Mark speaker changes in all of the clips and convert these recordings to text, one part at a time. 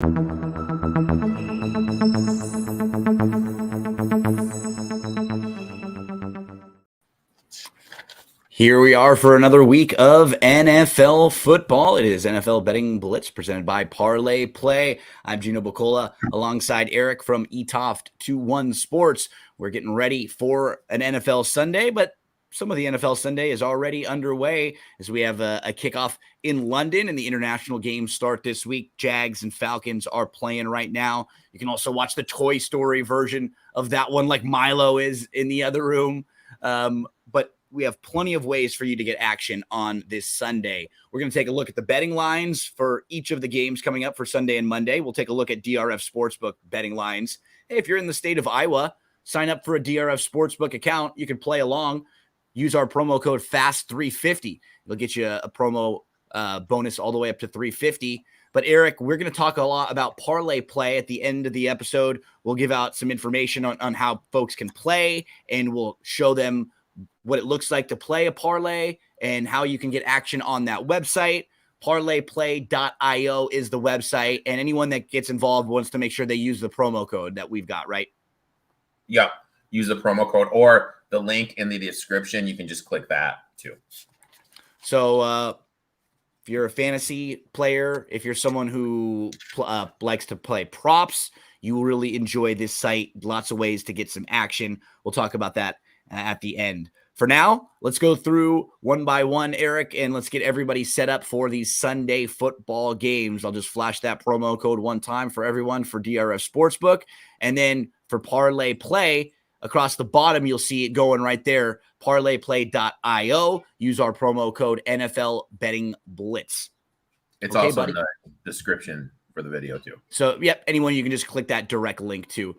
Speaker 1: Here we are for another week of NFL football. It is NFL Betting Blitz presented by Parlay Play. I'm Gino Bacola alongside Erik from eToft 21 Sports. We're getting ready for an NFL Sunday, but some of the NFL Sunday is already underway as we have a kickoff in London and the international games start this week. Jags and Falcons are playing right now. You can also watch the Toy Story version of that one like Milo is in the other room. But we have plenty of ways for you to get action on this Sunday. We're going to take a look at the betting lines for each of the games coming up for Sunday and Monday. We'll take a look at DRF Sportsbook betting lines. Hey, if you're in the state of Iowa, sign up for a DRF Sportsbook account. You can play along. Use our promo code FAST350. It'll get you a promo bonus all the way up to $350. But Erik, we're going to talk a lot about Parlay Play at the end of the episode. We'll give out some information on how folks can play, and we'll show them what it looks like to play a parlay and how you can get action on that website. Parlayplay.io is the website, and anyone that gets involved wants to make sure they use the promo code that we've got, right?
Speaker 2: Yep. Use the promo code or the link in the description. You can just click that too.
Speaker 1: So if you're a fantasy player, if you're someone who likes to play props, you will really enjoy this site. Lots of ways to get some action. We'll talk about that at the end. For now, let's go through one by one, Erik, and let's get everybody set up for these Sunday football games. I'll just flash that promo code one time for everyone for DRF Sportsbook. And then for Parlay Play, across the bottom, you'll see it going right there, parlayplay.io. Use our promo code NFL Betting Blitz.
Speaker 2: It's okay, also in the description for the video too.
Speaker 1: So, yep, anyone, you can just click that direct link to.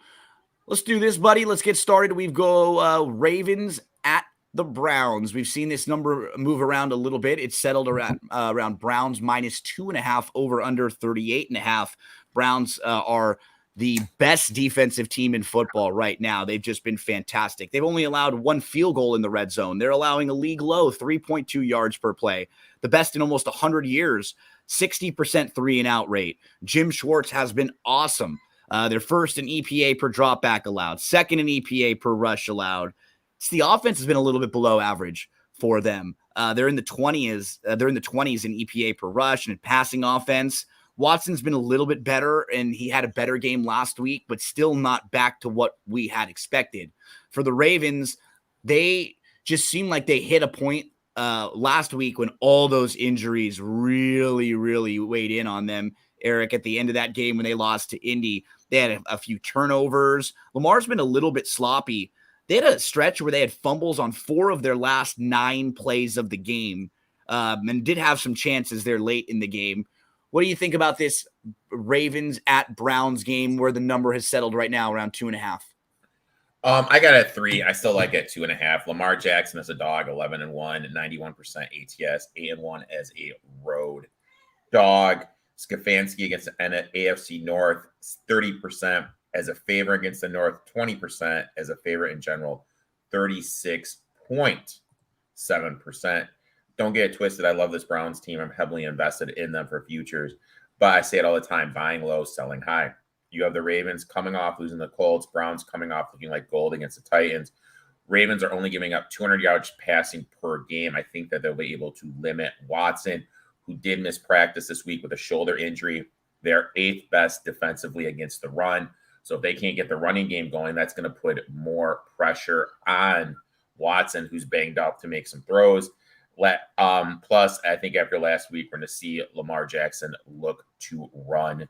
Speaker 1: Let's do this, buddy. Let's get started. We go Ravens at the Browns. We've seen this number move around a little bit. It's settled around Browns minus 2.5 over under 38.5. Browns are the best defensive team in football right now. They've just been fantastic. They've only allowed one field goal in the red zone. They're allowing a league low 3.2 yards per play, the best in almost 100 years, 60% 3-and-out rate. Jim Schwartz has been awesome. They're first in EPA per dropback allowed, second in EPA per rush allowed. So the offense has been a little bit below average for them. They're in the 20s. They're in the 20s in EPA per rush and in passing offense. Watson's been a little bit better, and he had a better game last week, but still not back to what we had expected. For the Ravens, they just seem like they hit a point last week when all those injuries really, really weighed in on them. Erik, at the end of that game when they lost to Indy, they had a few turnovers. Lamar's been a little bit sloppy. They had a stretch where they had fumbles on 4 of their last 9 plays of the game, and did have some chances there late in the game. What do you think about this Ravens at Browns game where the number has settled right now around 2.5?
Speaker 2: I got it at 3. I still like it 2.5. Lamar Jackson as a dog, 11-1, 91% ATS, 8-1 as a road dog. Stefanski against the AFC North, 30% as a favorite against the North, 20% as a favorite in general, 36.7%. Don't get it twisted. I love this Browns team. I'm heavily invested in them for futures. But I say it all the time, buying low, selling high. You have the Ravens coming off losing the Colts, Browns coming off looking like gold against the Titans. Ravens are only giving up 200 yards passing per game. I think that they'll be able to limit Watson, who did miss practice this week with a shoulder injury. They're 8th best defensively against the run. So if they can't get the running game going, that's going to put more pressure on Watson, who's banged up, to make some throws. Plus, I think after last week, we're going to see Lamar Jackson look to run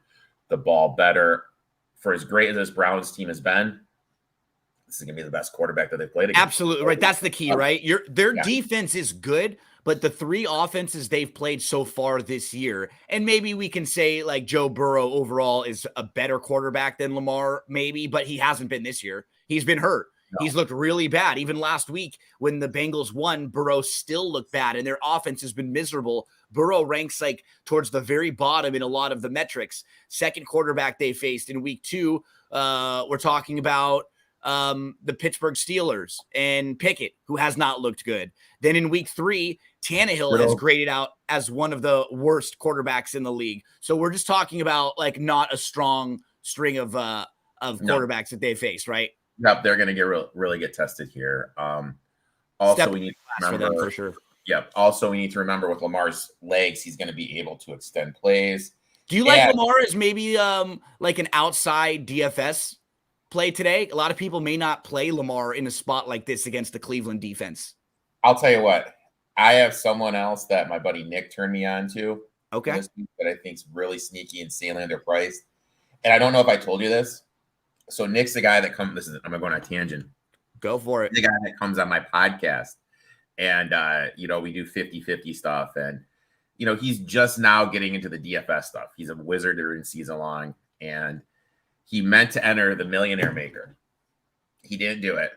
Speaker 2: the ball better. For as great as this Browns team has been, this is going to be the best quarterback that they've played against.
Speaker 1: Absolutely, right. That's the key, right? Their defense is good, but the 3 offenses they've played so far this year, and maybe we can say like Joe Burrow overall is a better quarterback than Lamar, maybe, but he hasn't been this year. He's been hurt. No. He's looked really bad. Even last week when the Bengals won, Burrow still looked bad, and their offense has been miserable. Burrow ranks like towards the very bottom in a lot of the metrics. Second quarterback they faced in week 2, we're talking about the Pittsburgh Steelers and Pickett, who has not looked good. Then in week 3, Tannehill has graded out as one of the worst quarterbacks in the league. So we're just talking about like not a strong string of quarterbacks that they face, right?
Speaker 2: Yep, they're going to really get tested here. Also, we need to remember
Speaker 1: for them for sure.
Speaker 2: Yep. Also, we need to remember with Lamar's legs, he's going to be able to extend plays.
Speaker 1: Do you like Lamar as maybe like an outside DFS play today? A lot of people may not play Lamar in a spot like this against the Cleveland defense.
Speaker 2: I'll tell you what. I have someone else that my buddy Nick turned me on to.
Speaker 1: Okay.
Speaker 2: That I think is really sneaky and insanely underpriced. And I don't know if I told you this. So Nick's the guy that comes. I'm going on a tangent.
Speaker 1: Go for it.
Speaker 2: The guy that comes on my podcast. And, we do 50-50 stuff. And, he's just now getting into the DFS stuff. He's a wizard during season long. And he meant to enter the Millionaire Maker. He didn't do it.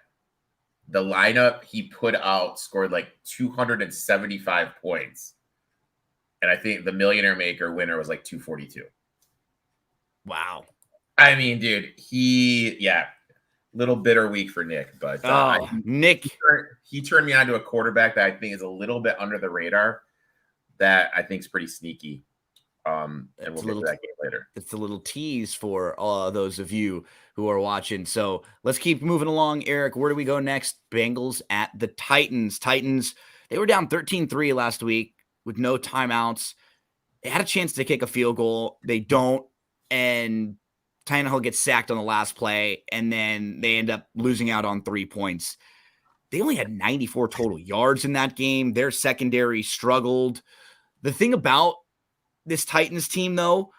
Speaker 2: The lineup he put out scored like 275 points. And I think the Millionaire Maker winner was like 242.
Speaker 1: Wow.
Speaker 2: I mean, dude, little bitter week for Nick, but
Speaker 1: Nick,
Speaker 2: he turned me on to a quarterback that I think is a little bit under the radar that I think is pretty sneaky. And we'll get to that game later.
Speaker 1: It's a little tease for all those of you who are watching. So let's keep moving along. Eric, where do we go next? Bengals at the Titans. Titans, they were down 13-3 last week with no timeouts. They had a chance to kick a field goal. They don't. And Tannehill gets sacked on the last play, and then they end up losing out on 3 points. They only had 94 total yards in that game. Their secondary struggled. The thing about this Titans team, though,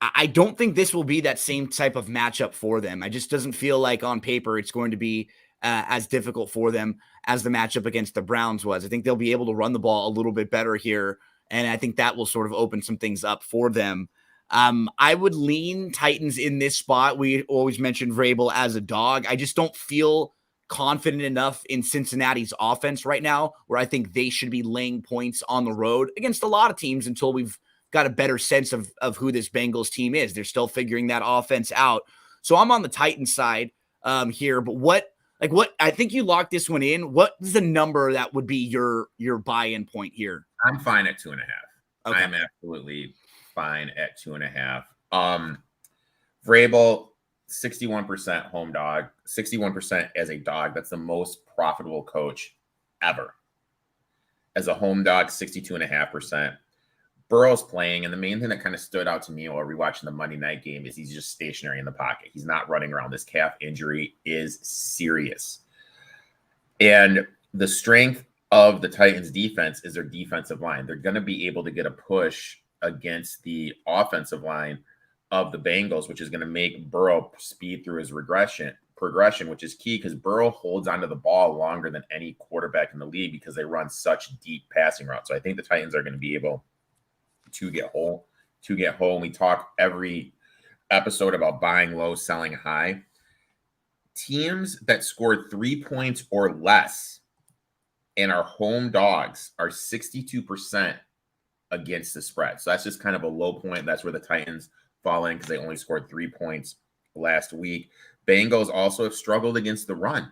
Speaker 1: I don't think this will be that same type of matchup for them. I just doesn't feel like on paper it's going to be as difficult for them as the matchup against the Browns was. I think they'll be able to run the ball a little bit better here, and I think that will sort of open some things up for them. I would lean Titans in this spot. We always mention Vrabel as a dog. I just don't feel confident enough in Cincinnati's offense right now, where I think they should be laying points on the road against a lot of teams until we've got a better sense of who this Bengals team is. They're still figuring that offense out. So I'm on the Titans side here, but what I think you locked this one in. What is the number that would be your buy-in point here?
Speaker 2: I'm fine at 2.5.
Speaker 1: Okay.
Speaker 2: I'm absolutely fine at 2.5. Vrabel, 61% home dog, 61% as a dog. That's the most profitable coach ever. As a home dog, 62.5%. Burrow's playing, and the main thing that kind of stood out to me while rewatching the Monday night game is he's just stationary in the pocket. He's not running around. This calf injury is serious. And the strength of the Titans defense is their defensive line. They're going to be able to get a push against the offensive line of the Bengals, which is going to make Burrow speed through his progression, which is key because Burrow holds onto the ball longer than any quarterback in the league because they run such deep passing routes. So I think the Titans are going to be able to get home. We talk every episode about buying low, selling high. Teams that scored 3 points or less and are home dogs are 62% against the spread. So that's just kind of a low point. That's where the Titans fall in because they only scored 3 points last week. Bengals also have struggled against the run.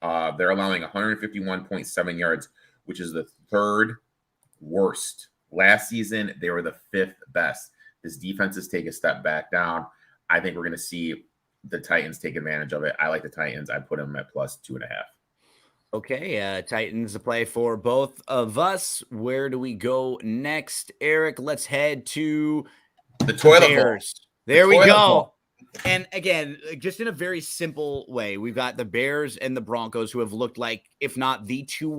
Speaker 2: They're allowing 151.7 yards, which is the third worst. Last season, they were the fifth best. This defense has taken a step back down. I think we're going to see the Titans take advantage of it. I like the Titans. I put them at plus 2.5.
Speaker 1: Okay, Titans a play for both of us. Where do we go next, Eric? Let's head to
Speaker 2: the toilet
Speaker 1: Bears.
Speaker 2: bowl.
Speaker 1: There we go. And again, just in a very simple way, we've got the Bears and the Broncos who have looked like, if not the two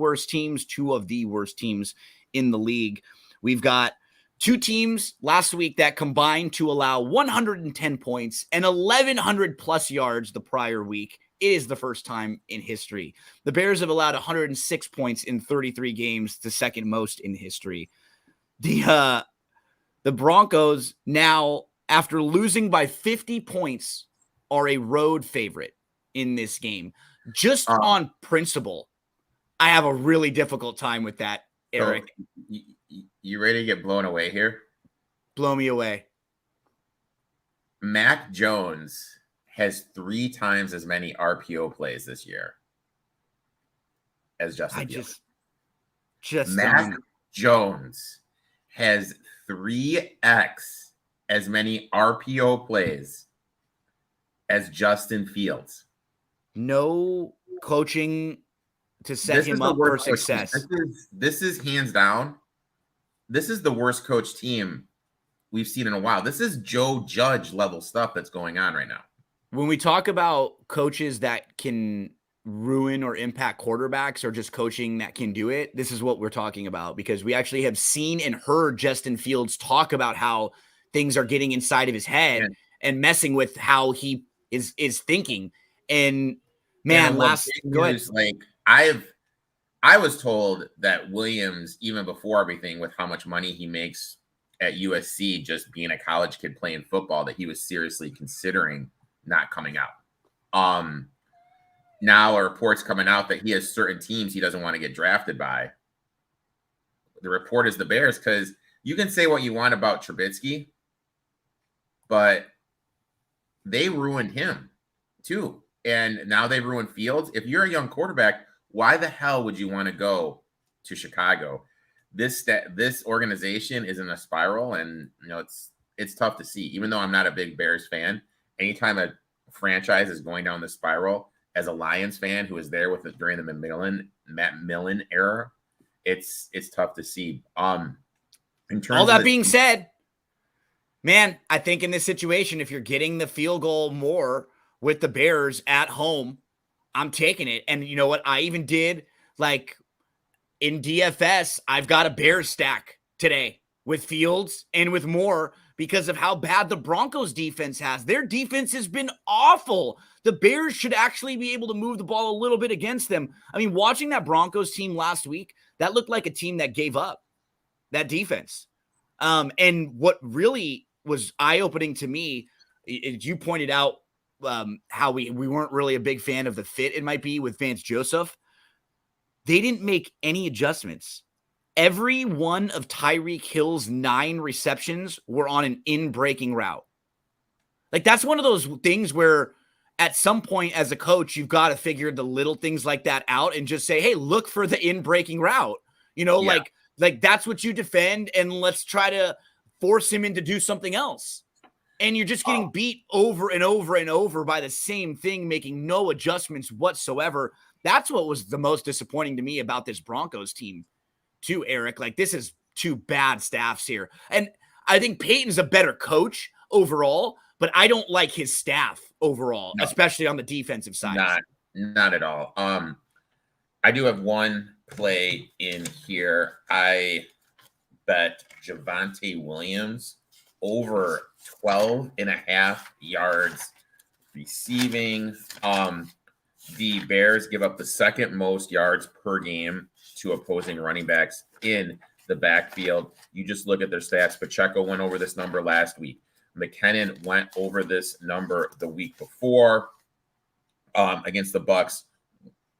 Speaker 1: of the worst teams in the league. We've got two teams last week that combined to allow 110 points and 1,100 plus yards the prior week. It is the first time in history. The Bears have allowed 106 points in 33 games, the second most in history. The Broncos now, after losing by 50 points, are a road favorite in this game. Just on principle, I have a really difficult time with that, Eric.
Speaker 2: So you ready to get blown away here?
Speaker 1: Blow me away.
Speaker 2: Mac Jones has 3 times as many RPO plays this year as Justin Fields.
Speaker 1: Just
Speaker 2: Mac Jones has 3x as many RPO plays as Justin Fields.
Speaker 1: No coaching to set him up for success.
Speaker 2: This is hands down. This is the worst coach team we've seen in a while. This is Joe Judge level stuff that's going on right now.
Speaker 1: When we talk about coaches that can ruin or impact quarterbacks or just coaching that can do it, this is what we're talking about, because we actually have seen and heard Justin Fields talk about how things are getting inside of his head and messing with how he is thinking. And man, go ahead.
Speaker 2: Like I was told that Williams, even before everything, with how much money he makes at USC, just being a college kid playing football, that he was seriously considering not coming out. Now a report's coming out that he has certain teams he doesn't want to get drafted by. The report is the Bears, because you can say what you want about Trubisky, but they ruined him too. And now they ruined Fields. If you're a young quarterback, why the hell would you want to go to Chicago? This organization is in a spiral, and it's tough to see. Even though I'm not a big Bears fan, anytime a franchise is going down the spiral, as a Lions fan who was there with it during the Matt Millen era, it's tough to see. In terms
Speaker 1: all that being said, man, I think in this situation, if you're getting the field goal more with the Bears at home, I'm taking it. And you know what? I even did, like, in DFS, I've got a Bears stack today with Fields and with Moore because of how bad the Broncos defense has. Their defense has been awful. The Bears should actually be able to move the ball a little bit against them. I mean, watching that Broncos team last week, that looked like a team that gave up, that defense. And what really was eye-opening to me, as you pointed out, how we weren't really a big fan of the fit it might be with Vance Joseph. They didn't make any adjustments. Every one of Tyreek Hill's 9 receptions were on an in-breaking route. Like, that's one of those things where at some point as a coach, you've got to figure the little things like that out and just say, hey, look for the in-breaking route. Like that's what you defend, and let's try to force him into do something else. And you're just getting beat over and over and over by the same thing, making no adjustments whatsoever. That's what was the most disappointing to me about this Broncos team too, Eric. Like, this is 2 bad staffs here. And I think Peyton's a better coach overall, but I don't like his staff overall, especially on the defensive side.
Speaker 2: Not at all. I do have one play in here. I bet Javonte Williams over 12.5 yards receiving. The Bears give up the second most yards per game to opposing running backs in the backfield. You just look at their stats. Pacheco went over this number last week. McKinnon went over this number the week before against the Bucks.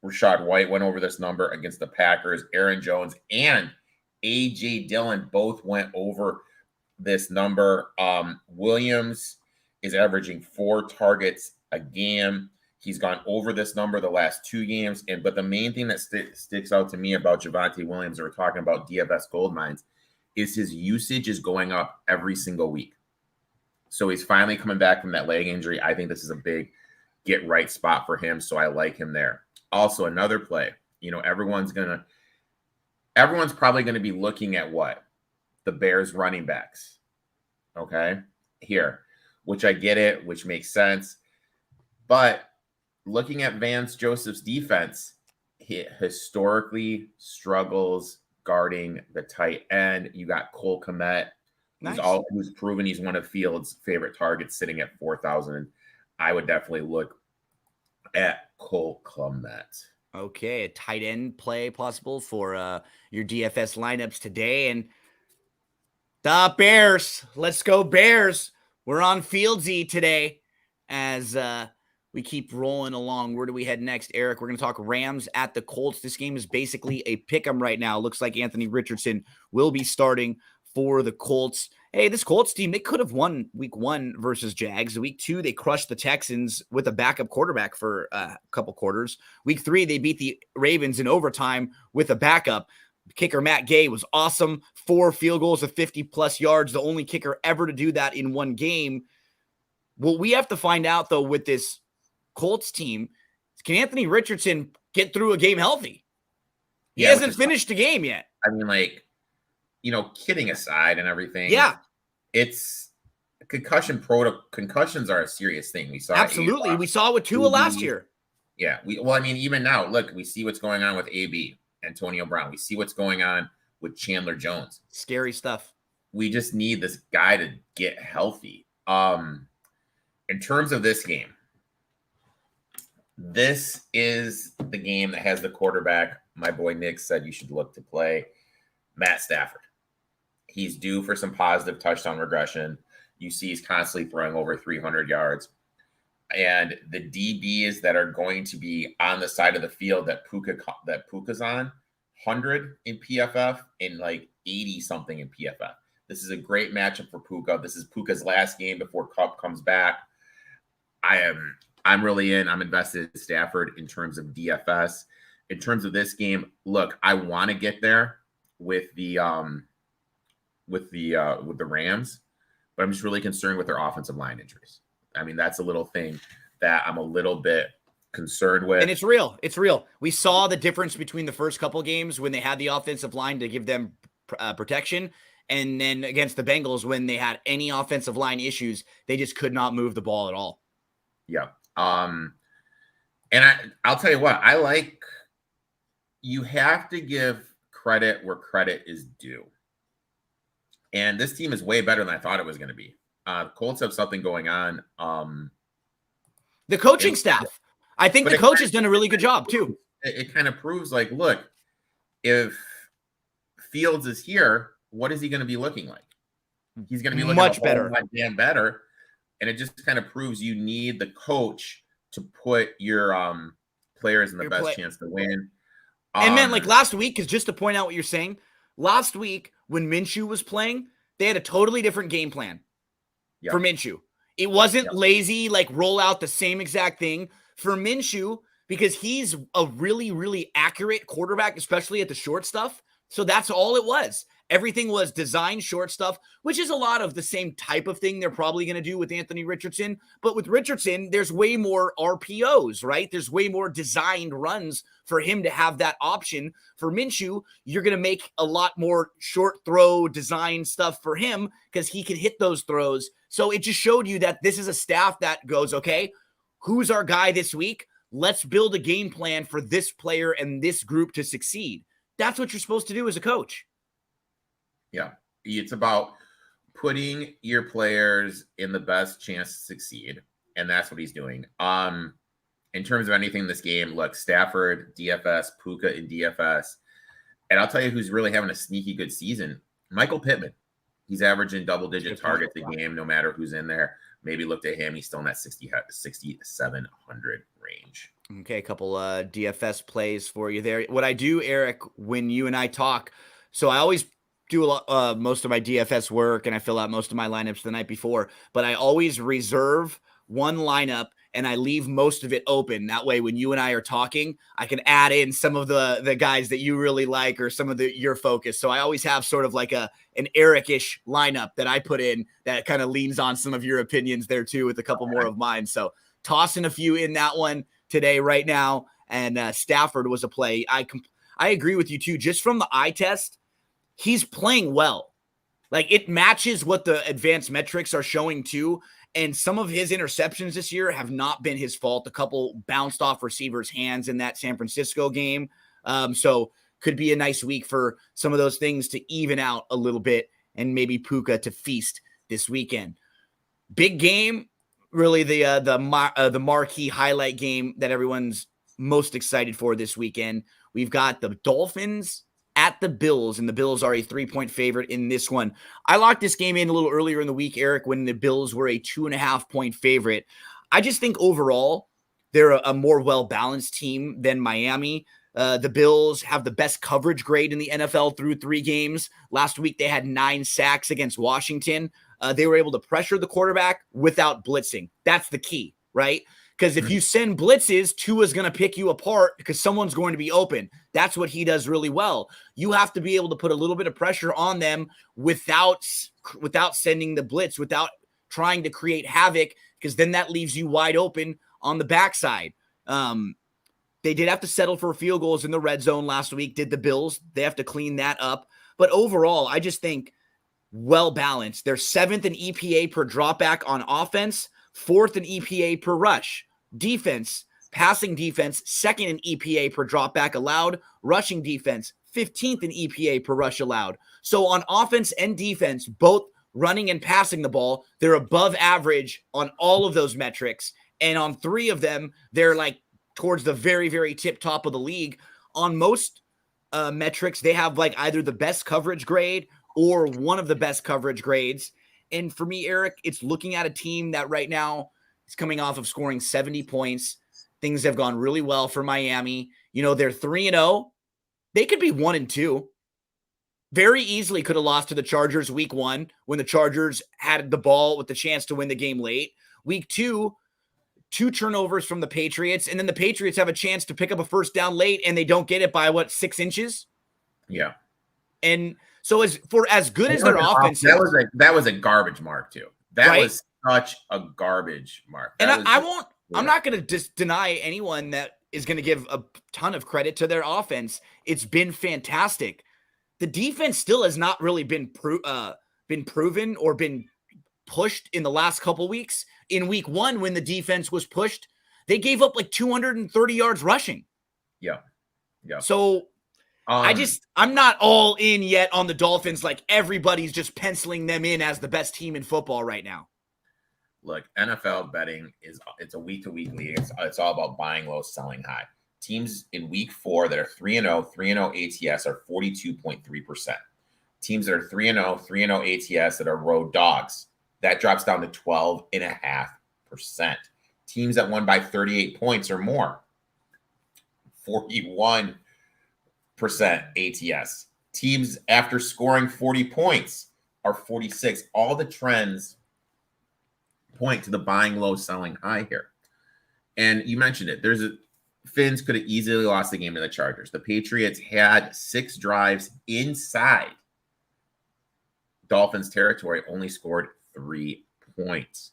Speaker 2: Rashad White went over this number against the Packers. Aaron Jones and A.J. Dillon both went over this number. Williams is averaging 4 targets a game. He's gone over this number the last 2 games. But the main thing that sticks out to me about Javonte Williams, we're talking about DFS gold mines, is his usage is going up every single week. So he's finally coming back from that leg injury. I think this is a big get right spot for him. So I like him there. Also, another play, everyone's probably going to be looking at what? The Bears running backs. Okay. Here, which I get it, which makes sense. But looking at Vance Joseph's defense, he historically struggles guarding the tight end. You got Cole Kmet, who's proven he's one of Fields' favorite targets, sitting at 4,000. I would definitely look at Cole Kmet.
Speaker 1: Okay, a tight end play possible for your DFS lineups today. And the Bears, let's go Bears. We're on Fieldsy today as we keep rolling along. Where do we head next, Eric? We're going to talk Rams at the Colts. This game is basically a pick 'em right now. Looks like Anthony Richardson will be starting for the Colts. hey, this Colts team, they could have won week 1 versus Jags. Week 2, they crushed the Texans with a backup quarterback for a couple quarters. Week 3, they beat the Ravens in overtime with a backup. Kicker Matt Gay was awesome. 4 field goals of 50-plus yards, the only kicker ever to do that in one game. What we have to find out, though, with this Colts team, can Anthony Richardson get through a game healthy? He hasn't finished the game yet.
Speaker 2: I mean, like, kidding aside and everything.
Speaker 1: Yeah.
Speaker 2: It's concussions are a serious thing. We saw
Speaker 1: absolutely. We saw it with Tua last year.
Speaker 2: Yeah. Even now, look, we see what's going on with AB, Antonio Brown. We see what's going on with Chandler Jones.
Speaker 1: Scary stuff.
Speaker 2: We just need this guy to get healthy. In terms of this game, this is the game that has the quarterback my boy Nick said you should look to play, Matt Stafford. He's due for some positive touchdown regression. You see he's constantly throwing over 300 yards. And the DBs that are going to be on the side of the field that Puka's on, 100 in PFF and like 80-something in PFF. This is a great matchup for Puka. This is Puka's last game before Kupp comes back. I'm really in. I'm invested in Stafford in terms of DFS. In terms of this game, look, I want to get there with the Rams, but I'm just really concerned with their offensive line injuries. I mean, that's a little thing that I'm a little bit concerned with.
Speaker 1: And it's real. It's real. We saw the difference between the first couple games when they had the offensive line to give them protection, and then against the Bengals when they had any offensive line issues, they just could not move the ball at all.
Speaker 2: Yeah. And I'll tell you what, you have to give credit where credit is due. And this team is way better than I thought it was going to be. Colts have something going on.
Speaker 1: The coaching staff. I think the coach has done a really good job too.
Speaker 2: It kind of proves like, look, if Fields is here, what is he going to be looking like? He's going to be looking
Speaker 1: much better.
Speaker 2: Damn better. And it just kind of proves you need the coach to put your players in the best chance to win.
Speaker 1: And man, like last week, because just to point out what you're saying, last week when Minshew was playing, they had a totally different game plan for Minshew. It wasn't lazy, like roll out the same exact thing for Minshew, because he's a really, really accurate quarterback, especially at the short stuff. So that's all it was. Everything was design short stuff, which is a lot of the same type of thing they're probably going to do with Anthony Richardson. But with Richardson, there's way more RPOs, right? There's way more designed runs for him to have that option. For Minshew, you're going to make a lot more short throw design stuff for him because he can hit those throws. So it just showed you that this is a staff that goes, okay, who's our guy this week? Let's build a game plan for this player and this group to succeed. That's what you're supposed to do as a coach.
Speaker 2: Yeah, it's about putting your players in the best chance to succeed, and that's what he's doing. In terms of anything in this game, look, Stafford, DFS, Puka in DFS, and I'll tell you who's really having a sneaky good season, Michael Pittman. He's averaging double-digit targets a game, no matter who's in there. Maybe looked at him. He's still in that 6,700 range.
Speaker 1: Okay, a couple DFS plays for you there. What I do, Eric, when you and I talk, so I always do a lot, most of my DFS work, and I fill out most of my lineups the night before, but I always reserve one lineup and I leave most of it open. That way, when you and I are talking, I can add in some of the guys that you really like or some of your focus. So I always have sort of like an Erik-ish lineup that I put in that kind of leans on some of your opinions there too, with a couple more of mine. So tossing a few in that one today right now. And Stafford was a play. I agree with you too. Just from the eye test, he's playing well. Like it matches what the advanced metrics are showing too. And some of his interceptions this year have not been his fault. A couple bounced off receivers' hands in that San Francisco game. So could be a nice week for some of those things to even out a little bit and maybe Puka to feast this weekend. Big game, really the marquee highlight game that everyone's most excited for this weekend. We've got the Dolphins at the Bills, and the Bills are a 3-point favorite in this one. I locked this game in a little earlier in the week, Eric, when the Bills were a 2.5-point favorite. I just think overall they're a more well-balanced team than Miami. The Bills have the best coverage grade in the NFL through 3 games. Last week, they had 9 sacks against Washington. They were able to pressure the quarterback without blitzing. That's the key, right? Because if you send blitzes, Tua's going to pick you apart because someone's going to be open. That's what he does really well. You have to be able to put a little bit of pressure on them without sending the blitz, without trying to create havoc, because then that leaves you wide open on the backside. They did have to settle for field goals in the red zone last week, did the Bills. They have to clean that up. But overall, I just think well-balanced. They're 7th in EPA per dropback on offense, 4th in EPA per rush. Defense, passing defense, 2nd in EPA per dropback allowed. Rushing defense, 15th in EPA per rush allowed. So on offense and defense, both running and passing the ball, they're above average on all of those metrics. And on 3 of them, they're like towards the very, very tip top of the league. On most metrics, they have like either the best coverage grade or one of the best coverage grades. And for me, Eric, it's looking at a team that right now is coming off of scoring 70 points. Things have gone really well for Miami. They're 3-0. They could be 1-2. Very easily could have lost to the Chargers week 1 when the Chargers had the ball with the chance to win the game late. Week 2, 2 turnovers from the Patriots, and then the Patriots have a chance to pick up a first down late, and they don't get it by 6 inches?
Speaker 2: Yeah.
Speaker 1: And so as good as their offense
Speaker 2: is, that was a garbage mark too. That was such a garbage mark.
Speaker 1: And I'm not going to just deny anyone that is going to give a ton of credit to their offense. It's been fantastic. The defense still has not really been proven or been pushed in the last couple weeks. In week 1, when the defense was pushed, they gave up like 230 yards rushing.
Speaker 2: Yeah.
Speaker 1: So I'm not all in yet on the Dolphins. Like everybody's just penciling them in as the best team in football right now.
Speaker 2: Look, NFL betting it's a week-to-week league. It's all about buying low, selling high. Teams in week 4 that are 3-0 ATS are 42.3%. Teams that are 3-0 ATS that are road dogs, that drops down to 12.5%. Teams that won by 38 points or more, 41% ATS. Teams after scoring 40 points are 46. All the trends point to the buying low, selling high here. And you mentioned it. Finns could have easily lost the game to the Chargers. The Patriots had 6 drives inside Dolphins territory, only scored 3 points.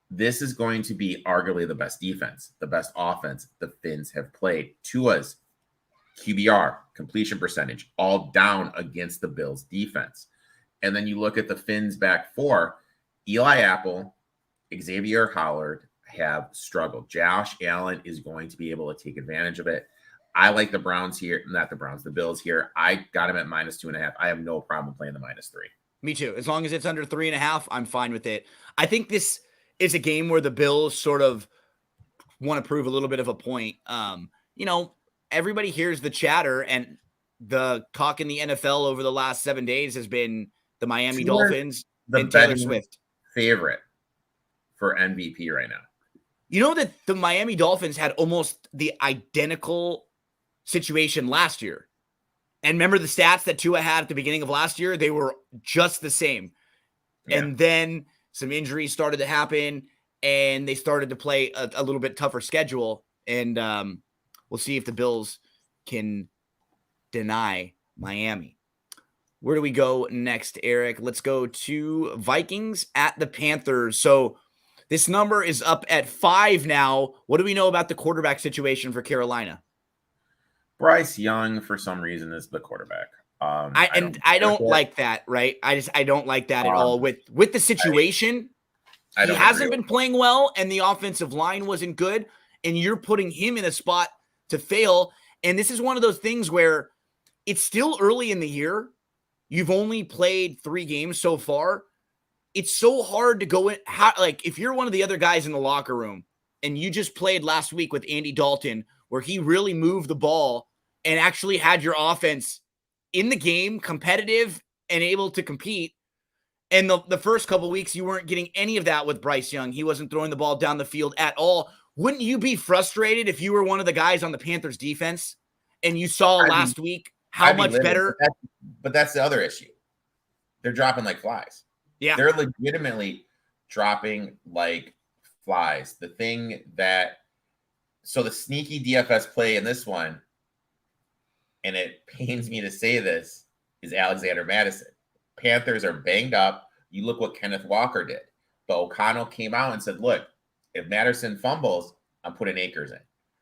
Speaker 2: This is going to be arguably the best defense, the best offense the Finns have played. Tua's QBR, completion percentage, all down against the Bills defense. And then you look at the Finns back 4, Eli Apple, Xavier Howard have struggled. Josh Allen is going to be able to take advantage of it. I like the Browns here, the Bills here. I got him at -2.5. I have no problem playing the -3.
Speaker 1: Me too. As long as it's under 3.5, I'm fine with it. I think this is a game where the Bills sort of want to prove a little bit of a point. Everybody hears the chatter, and the talk in the NFL over the last 7 days has been the Miami Dolphins and Taylor Swift.
Speaker 2: Favorite for MVP right now.
Speaker 1: You know that the Miami Dolphins had almost the identical situation last year. And remember the stats that Tua had at the beginning of last year? They were just the same. Yeah. And then some injuries started to happen, and they started to play a little bit tougher schedule. And we'll see if the Bills can deny Miami. Where do we go next, Eric? Let's go to Vikings at the Panthers. So this number is up at 5 now. What do we know about the quarterback situation for Carolina?
Speaker 2: Bryce Young, for some reason, is the quarterback.
Speaker 1: I don't like that, right? I don't like that at all. With the situation, he hasn't been playing well, and the offensive line wasn't good, and you're putting him in a spot to fail. And this is one of those things where it's still early in the year. You've only played 3 games so far. It's so hard to go in. If you're one of the other guys in the locker room and you just played last week with Andy Dalton, where he really moved the ball and actually had your offense in the game, competitive and able to compete. And the first couple of weeks, you weren't getting any of that with Bryce Young. He wasn't throwing the ball down the field at all. Wouldn't you be frustrated if you were one of the guys on the Panthers defense and you saw last week how much better?
Speaker 2: But that's the other issue. They're dropping like flies.
Speaker 1: Yeah.
Speaker 2: They're legitimately dropping like flies. So the sneaky DFS play in this one, and it pains me to say this, is Alexander Madison. Panthers are banged up. You look what Kenneth Walker did. But O'Connell came out and said, look, if Madison fumbles, I'm putting Akers in.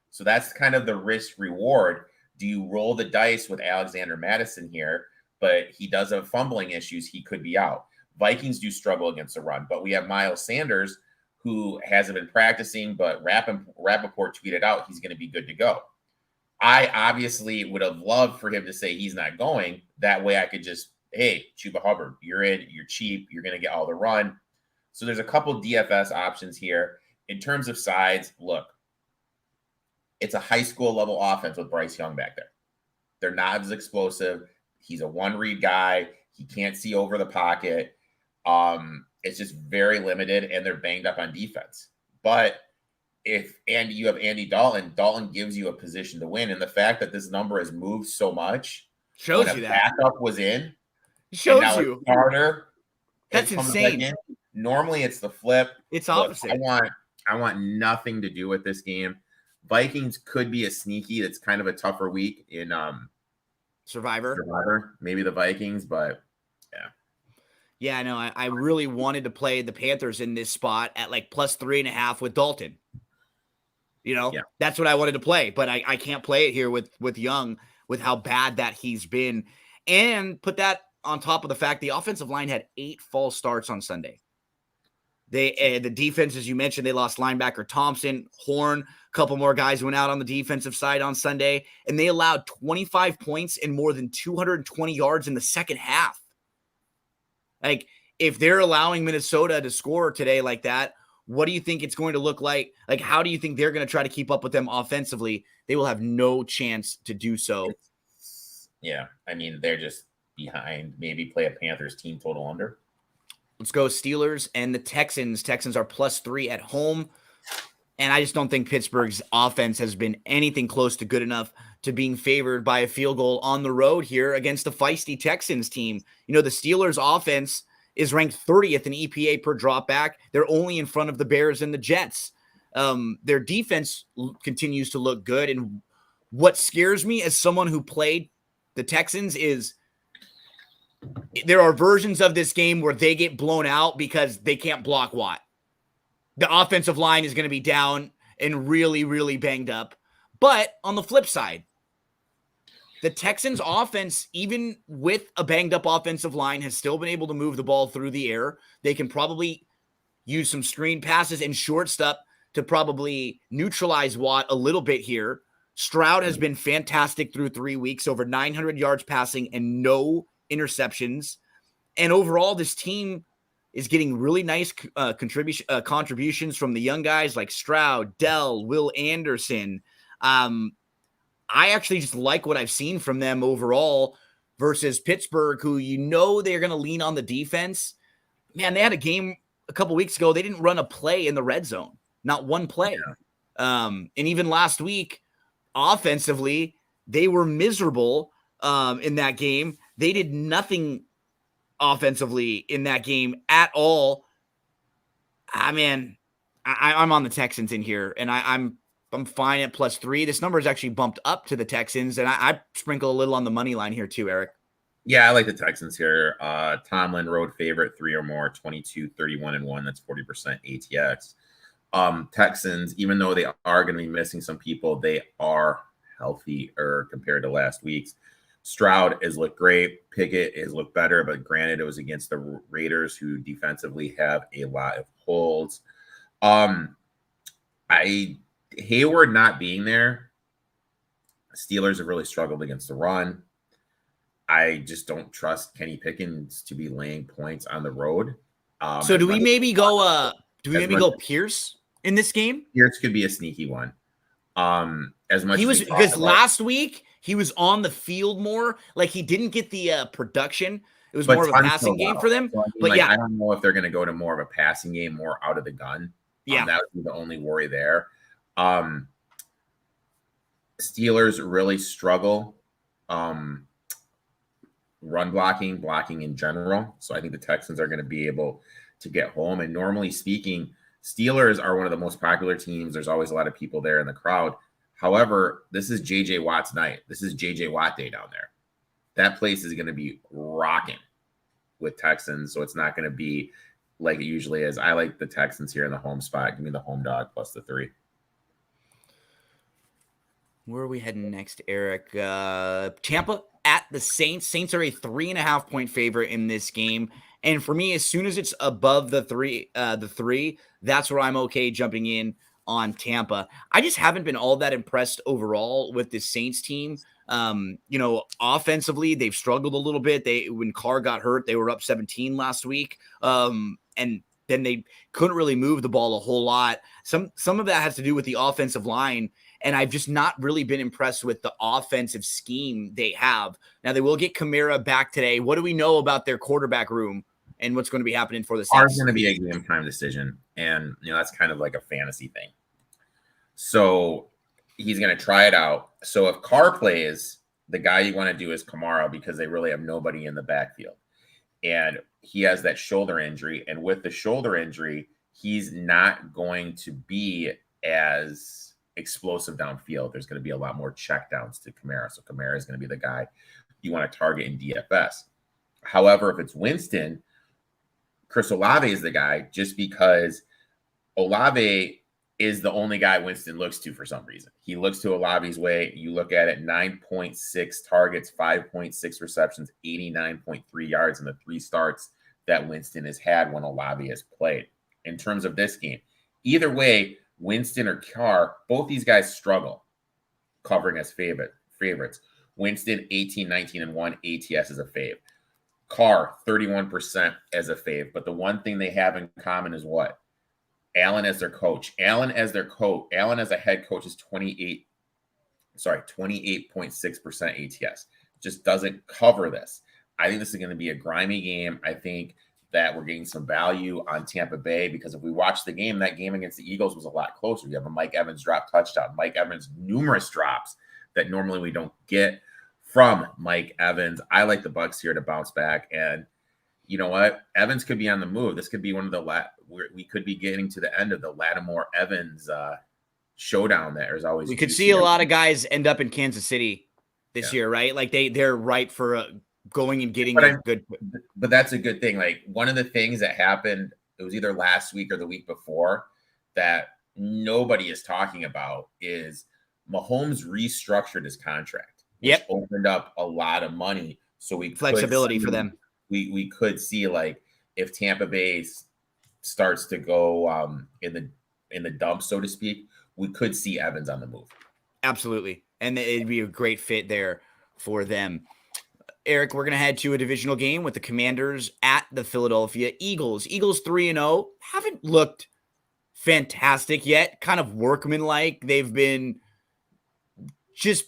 Speaker 2: So that's kind of the risk reward. Do you roll the dice with Alexander Madison here? But he does have fumbling issues. He could be out. Vikings do struggle against the run, but we have Miles Sanders, who hasn't been practicing, but Rappaport tweeted out he's going to be good to go. I obviously would have loved for him to say he's not going. That way I could just, hey, Chuba Hubbard, you're in, you're cheap, you're going to get all the run. So there's a couple DFS options here. In terms of sides, look, it's a high school level offense with Bryce Young back there. They're not as explosive. He's a one-read guy. He can't see over the pocket. It's just very limited, and they're banged up on defense. But if you have Andy Dalton gives you a position to win. And the fact that this number has moved so much
Speaker 1: shows you that
Speaker 2: backup was in.
Speaker 1: Shows you.
Speaker 2: Starter.
Speaker 1: That's insane.
Speaker 2: Normally it's the flip.
Speaker 1: It's opposite.
Speaker 2: I want nothing to do with this game. Vikings could be a sneaky. That's kind of a tougher week in Survivor. Maybe the Vikings, but yeah.
Speaker 1: Yeah, no, I really wanted to play the Panthers in this spot at like plus 3.5 with Dalton. That's what I wanted to play, but I can't play it here with Young with how bad that he's been. And put that on top of the fact the offensive line had 8 false starts on Sunday. The defense, as you mentioned, they lost linebacker Thompson, Horn, a couple more guys went out on the defensive side on Sunday, and they allowed 25 points and more than 220 yards in the second half. Like, if they're allowing Minnesota to score today like that, what do you think it's going to look like? Like, how do you think they're going to try to keep up with them offensively? They will have no chance to do so.
Speaker 2: Yeah, I mean, they're just behind. Maybe play a Panthers team total under.
Speaker 1: Let's go Steelers and the Texans. Texans are plus 3 at home. And I just don't think Pittsburgh's offense has been anything close to good enough to being favored by a field goal on the road here against the feisty Texans team. The Steelers offense is ranked 30th in EPA per dropback. They're only in front of the Bears and the Jets. Their defense continues to look good. And what scares me as someone who played the Texans is there are versions of this game where they get blown out because they can't block Watt. The offensive line is going to be down and really, really banged up. But on the flip side, the Texans offense, even with a banged up offensive line, has still been able to move the ball through the air. They can probably use some screen passes and short stuff to probably neutralize Watt a little bit here. Stroud has been fantastic through 3 weeks, over 900 yards passing and no interceptions. And overall, this team is getting really nice contributions from the young guys like Stroud, Dell, Will Anderson. I actually just like what I've seen from them overall versus Pittsburgh, who they're going to lean on the defense. Man, they had a game a couple weeks ago. They didn't run a play in the red zone, not one play. Yeah. And even last week, offensively, they were miserable in that game. They did nothing offensively in that game at all. I'm on the Texans in here, and I'm fine at plus 3. This number is actually bumped up to the Texans, and I sprinkle a little on the money line here too, Eric.
Speaker 2: Yeah, I like the Texans here. Tomlin road favorite, 3 or more, 22, 31, and 1. That's 40% ATX. Texans, even though they are going to be missing some people, they are healthier compared to last week's. Stroud has looked great. Pickett has looked better, but granted, it was against the Raiders, who defensively have a lot of holes. Hayward not being there, Steelers have really struggled against the run. I just don't trust Kenny Pickens to be laying points on the road.
Speaker 1: So do we maybe go Pierce in this game?
Speaker 2: Pierce could be a sneaky one. As much
Speaker 1: because last week he was on the field more. Like, he didn't get the production. It was more of a passing game for them.
Speaker 2: So, I don't know if they're going to go to more of a passing game, more out of the gun.
Speaker 1: Yeah,
Speaker 2: that would be the only worry there. Steelers really struggle run blocking in general. So I think the Texans are going to be able to get home. And normally speaking, Steelers are one of the most popular teams. There's always a lot of people there in the crowd. However, this is JJ Watt's night. This is JJ Watt day down there. That place is going to be rocking with Texans. So it's not going to be like it usually is. I like the Texans here in the home spot. Give me the home dog plus the 3.
Speaker 1: Where are we heading next, Eric? Tampa at the Saints. Saints are a 3.5-point favorite in this game. And for me, as soon as it's above the three, that's where I'm okay jumping in on Tampa. I just haven't been all that impressed overall with this Saints team. Offensively, they've struggled a little bit. When Carr got hurt, they were up 17 last week. And then they couldn't really move the ball a whole lot. Some of that has to do with the offensive line. And I've just not really been impressed with the offensive scheme they have. Now, they will get Kamara back today. What do we know about their quarterback room and what's going to be happening for the Saints?
Speaker 2: It's going to be a game time decision. And, that's kind of like a fantasy thing. So he's going to try it out. So if Carr plays, the guy you want to do is Kamara because they really have nobody in the backfield. And he has that shoulder injury. And with the shoulder injury, he's not going to be as explosive downfield. There's going to be a lot more checkdowns to Kamara. So Kamara is going to be the guy you want to target in DFS. However, if it's Winston, Chris Olave is the guy just because Olave is the only guy Winston looks to for some reason. He looks to Olave's way. You look at it, 9.6 targets, 5.6 receptions, 89.3 yards in the 3 starts that Winston has had when Olave has played. In terms of this game, either way, Winston or Carr, both these guys struggle covering as favorites. Winston, 18, 19, and 1 ATS is a fave. Carr, 31% as a fave. But the one thing they have in common is what? Allen as their coach. Allen as a head coach is 28.6% ATS. Just doesn't cover this. I think this is going to be a grimy game. I think that we're getting some value on Tampa Bay because if we watch the game, that game against the Eagles was a lot closer. You have a Mike Evans drop touchdown. Mike Evans, numerous drops that normally we don't get from Mike Evans. I like the Bucs here to bounce back. And you know what? Evans could be on the move. This could be one of the we could be getting to the end of the Lattimore Evans showdown that is always.
Speaker 1: We could see a lot of guys end up in Kansas City this year, right? Like they're ripe for going and getting good.
Speaker 2: But that's a good thing. Like one of the things that happened, it was either last week or the week before that nobody is talking about is Mahomes restructured his contract. Which opened up a lot of money. So we
Speaker 1: flexibility for them.
Speaker 2: We could see like if Tampa Bay starts to go in the dump, so to speak, we could see Evans on the move.
Speaker 1: Absolutely. And it'd be a great fit there for them. Eric, we're going to head to a divisional game with the Commanders at the Philadelphia Eagles. Eagles 3-0 haven't looked fantastic yet, kind of workmanlike. They've been just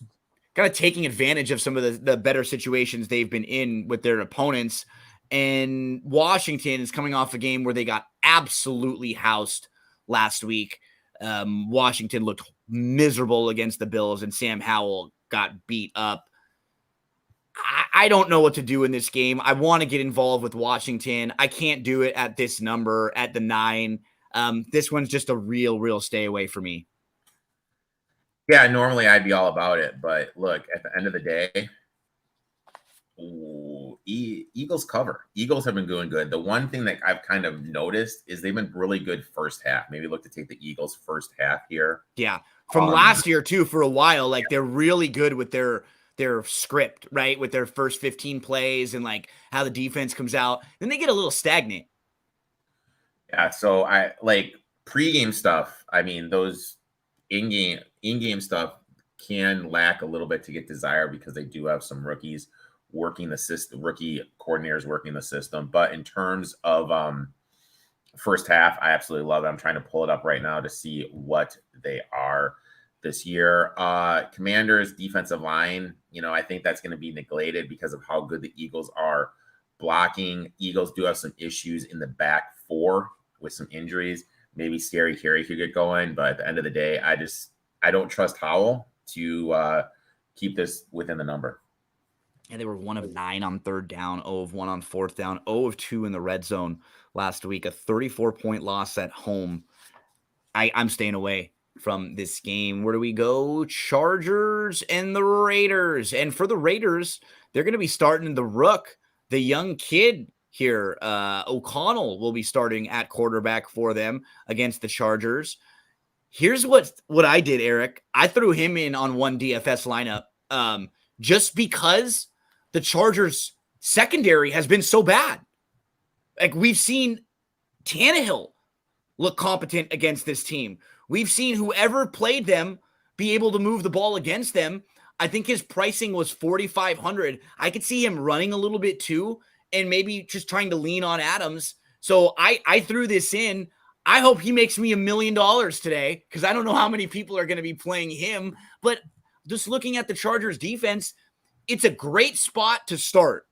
Speaker 1: kind of taking advantage of some of the better situations they've been in with their opponents. And Washington is coming off a game where they got absolutely housed last week. Washington looked miserable against the Bills, and Sam Howell got beat up. I don't know what to do in this game. I want to get involved with Washington. I can't do it at this number, at the 9. This one's just a real stay away for me.
Speaker 2: Yeah, normally I'd be all about it. But look, at the end of the day, Eagles cover. Eagles have been doing good. The one thing that I've kind of noticed is they've been really good first half. Maybe look to take the Eagles first half here.
Speaker 1: Yeah, from last year, too, for a while. Like, they're really good with their script, right? With their first 15 plays and like how the defense comes out. Then they get a little stagnant.
Speaker 2: Yeah, so I like pregame stuff. I mean, those in-game stuff can lack a little bit to get desired because they do have some rookies working the system, rookie coordinators working the system. But in terms of first half, I absolutely love it. I'm trying to pull it up right now to see what they are this year. Commanders defensive line, I think that's going to be neglected because of how good the Eagles are blocking. Eagles do have some issues in the back 4 with some injuries. maybe Scary Terry could get going. But at the end of the day, I don't trust Howell to keep this within the number.
Speaker 1: And they were 1 of 9 on third down, 0 of 1 on fourth down, 0 of 2 in the red zone last week, a 34-point loss at home. I'm staying away from this game. Where do we go? Chargers and the Raiders. And for the Raiders, they're going to be starting the rook, the young kid here. O'Connell will be starting at quarterback for them against the Chargers. Here's what I did, Eric. I threw him in on one DFS lineup just because the Chargers secondary has been so bad. Like, we've seen Tannehill look competent against this team. We've seen whoever played them be able to move the ball against them. I think his pricing was $4,500. I could see him running a little bit too, and maybe just trying to lean on Adams. So I threw this in. I hope he makes me $1 million today, because I don't know how many people are going to be playing him. But just looking at the Chargers defense, it's a great spot to start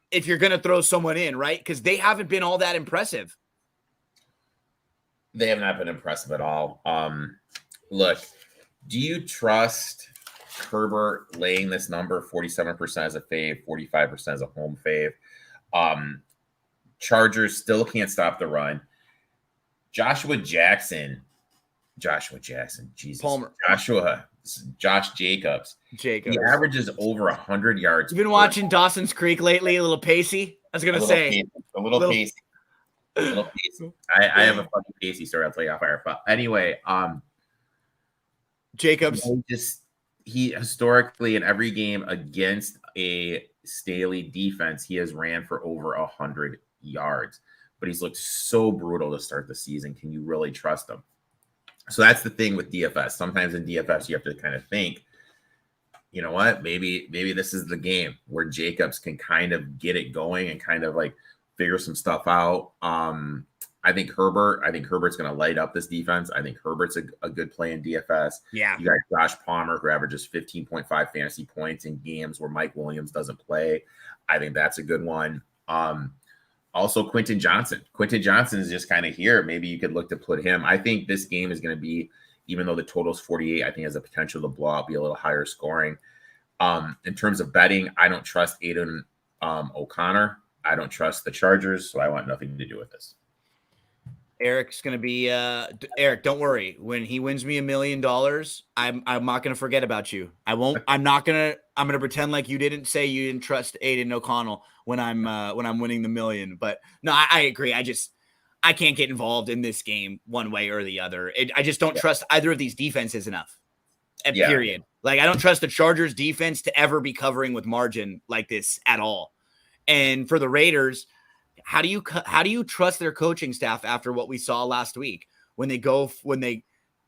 Speaker 1: if you're going to throw someone in, right? Because they haven't been all that impressive.
Speaker 2: They have not been impressive at all. Look, do you trust Herbert laying this number 47% as a fave, 45% as a home fave? Chargers still can't stop the run. Josh Jacobs. He averages over 100 yards.
Speaker 1: You've been watching Dawson's Creek lately, a little pacey. I was going to say.
Speaker 2: A little pacey. I have a funny pacey story I'll tell you off air. But anyway,
Speaker 1: Jacobs.
Speaker 2: He historically in every game against a Staley defense, he has ran for over 100 yards. But he's looked so brutal to start the season. Can you really trust him? So that's the thing with DFS. Sometimes in DFS, you have to kind of think, you know what, maybe this is the game where Jacobs can kind of get it going and kind of like figure some stuff out. I think Herbert's going to light up this defense. I think Herbert's a good play in DFS.
Speaker 1: Yeah.
Speaker 2: You got Josh Palmer, who averages 15.5 fantasy points in games where Mike Williams doesn't play. I think that's a good one. Also, Quentin Johnson. Quentin Johnson is just kind of here. Maybe you could look to put him. I think this game is going to be, even though the total is 48, I think has a potential to blow out, be a little higher scoring. In terms of betting, I don't trust Aiden O'Connor. I don't trust the Chargers, so I want nothing to do with this.
Speaker 1: Eric's going to be Eric, don't worry. When he wins me $1 million, I'm not going to forget about you. I'm going to pretend like you didn't say you didn't trust Aiden O'Connell when I'm winning the million. But no, I agree. I can't get involved in this game one way or the other. I just don't trust either of these defenses enough. Period. Like, I don't trust the Chargers defense to ever be covering with margin like this at all. And for the Raiders, how do you trust their coaching staff after what we saw last week when they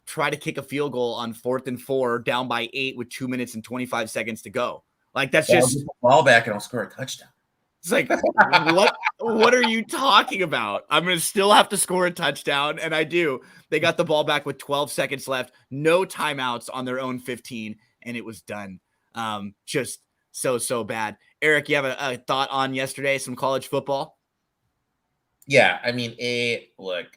Speaker 1: try to kick a field goal on 4th and 4 down by 8 with 2 minutes and 25 seconds to go? Like, that's just
Speaker 2: ball back and I'll score a touchdown.
Speaker 1: It's like, what are you talking about? I'm going to still have to score a touchdown. And I do. They got the ball back with 12 seconds left, no timeouts on their own 15. And it was done. Just so bad. Eric, you have a thought on yesterday, some college football?
Speaker 2: Yeah. I mean, look,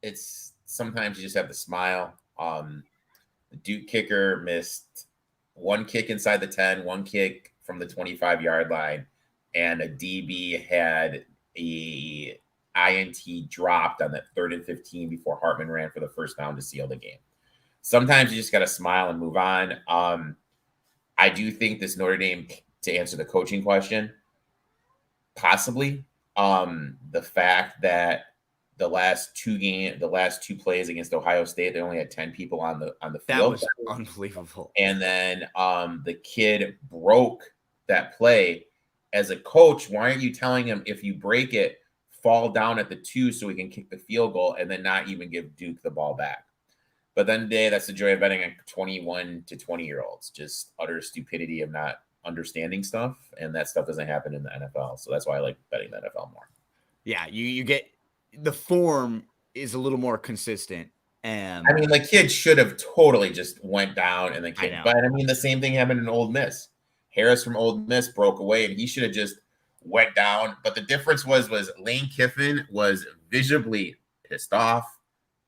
Speaker 2: it's sometimes you just have to smile. The Duke kicker missed one kick inside the 10, one kick from the 25-yard line. And a DB had a INT dropped on that 3rd and 15 before Hartman ran for the first down to seal the game. Sometimes you just got to smile and move on. I do think this Notre Dame, to answer the coaching question, possibly the fact that the last two plays against Ohio State, they only had 10 people on the field.
Speaker 1: That was unbelievable.
Speaker 2: And then the kid broke that play. As a coach, why aren't you telling him, if you break it, fall down at the 2 so we can kick the field goal and then not even give Duke the ball back? But then that's the joy of betting on 21 to 20-year-olds. Just utter stupidity of not understanding stuff. And that stuff doesn't happen in the NFL. So that's why I like betting the NFL more. Yeah,
Speaker 1: you get the form is a little more consistent. And
Speaker 2: I mean, the kid should have totally just went down and then came. But I mean, the same thing happened in Ole Miss. Harris from Ole Miss broke away, and he should have just went down. But the difference was Lane Kiffin was visibly pissed off,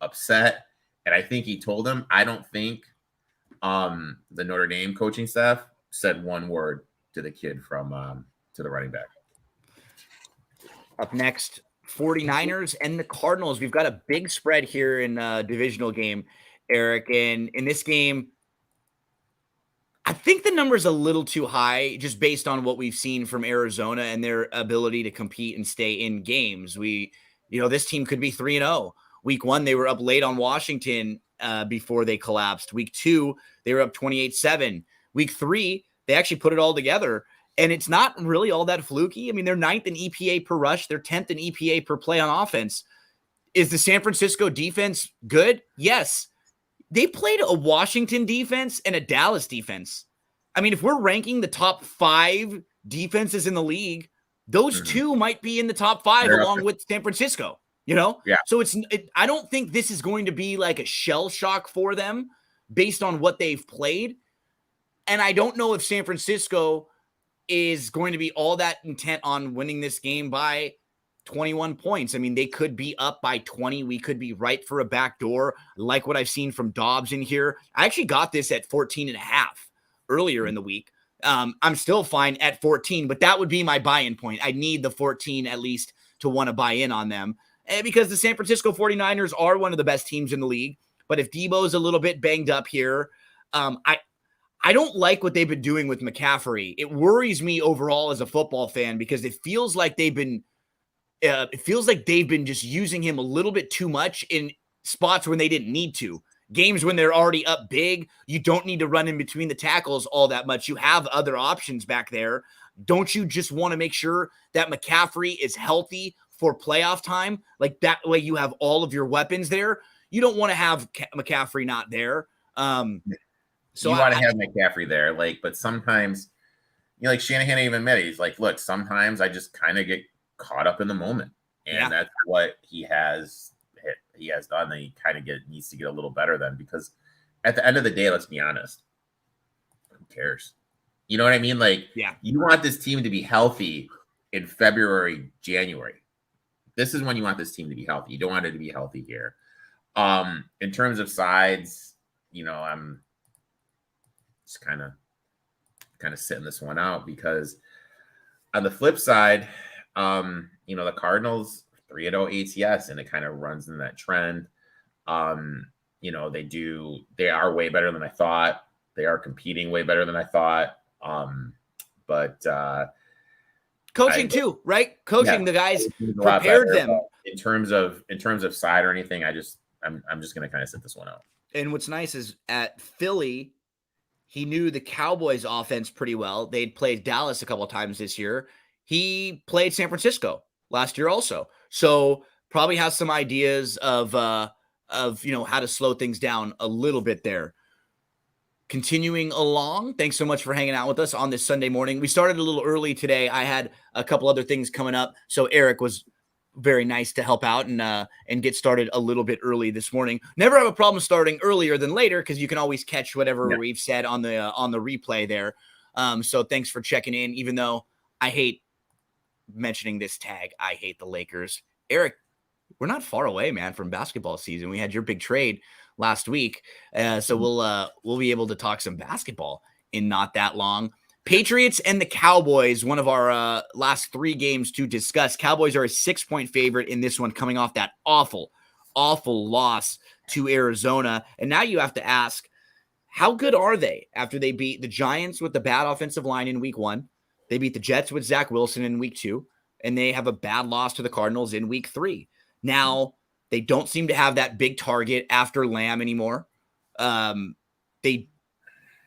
Speaker 2: upset. And I think he told him, I don't think the Notre Dame coaching staff said one word to the kid from to the running back.
Speaker 1: Up next, 49ers and the Cardinals. We've got a big spread here in a divisional game, Eric. And in this game, I think the number's a little too high just based on what we've seen from Arizona and their ability to compete and stay in games. This team could be 3-0. Week 1, they were up late on Washington before they collapsed. Week 2, they were up 28-7. Week 3, they actually put it all together. And it's not really all that fluky. I mean, they're 9th in EPA per rush. They're 10th in EPA per play on offense. Is the San Francisco defense good? Yes. They played a Washington defense and a Dallas defense. I mean, if we're ranking the top 5 defenses in the league, those two might be in the top 5 along with San Francisco, Yeah. So I don't think this is going to be like a shell shock for them based on what they've played. And I don't know if San Francisco is going to be all that intent on winning this game by 21 points. I mean, they could be up by 20. We could be right for a backdoor, like what I've seen from Dobbs in here. I actually got this at 14.5 earlier in the week. I'm still fine at 14, but that would be my buy-in point. I need the 14 at least to want to buy in on them. And because the San Francisco 49ers are one of the best teams in the league. But if Debo's a little bit banged up here, I don't like what they've been doing with McCaffrey. It worries me overall as a football fan because it feels like they've been just using him a little bit too much in spots when they didn't need to. Games when they're already up big, you don't need to run in between the tackles all that much. You have other options back there. Don't you just want to make sure that McCaffrey is healthy for playoff time? Like that way you have all of your weapons there. You don't want to have McCaffrey not there.
Speaker 2: So you want to have McCaffrey there, but sometimes, like Shanahan even admitted, he's like, look, sometimes I just kind of get caught up in the moment, and that's what he has done. That he kind of needs to get a little better then, because at the end of the day, let's be honest, who cares? You know what I mean? You want this team to be healthy in February, January. This is when you want this team to be healthy. You don't want it to be healthy here. In terms of sides, I'm just kind of sitting this one out because on the flip side, the Cardinals 3-0 ATS, and it kind of runs in that trend. They are way better than I thought. They are competing way better than I thought. But
Speaker 1: coaching too, right? Coaching, the guys prepared them
Speaker 2: in terms of side or anything. I'm just going to kind of sit this one out.
Speaker 1: And what's nice is at Philly, he knew the Cowboys offense pretty well. They'd played Dallas a couple of times this year. He played San Francisco last year also. So probably has some ideas of how to slow things down a little bit there. Continuing along, thanks so much for hanging out with us on this Sunday morning. We started a little early today. I had a couple other things coming up. So Eric was very nice to help out and get started a little bit early this morning. Never have a problem starting earlier than later because you can always catch whatever we've said on the replay there. So thanks for checking in, even though I hate mentioning this tag. I hate the Lakers. Eric, we're not far away, man, from basketball season. We had your big trade last week. So we'll be able to talk some basketball in not that long. Patriots and the Cowboys, one of our last 3 games to discuss. Cowboys are a 6-point favorite in this one, coming off that awful loss to Arizona. And now you have to ask, how good are they after they beat the Giants with the bad offensive line in week 1? They beat the Jets with Zach Wilson in week 2, and they have a bad loss to the Cardinals in week 3. Now, they don't seem to have that big target after Lamb anymore. They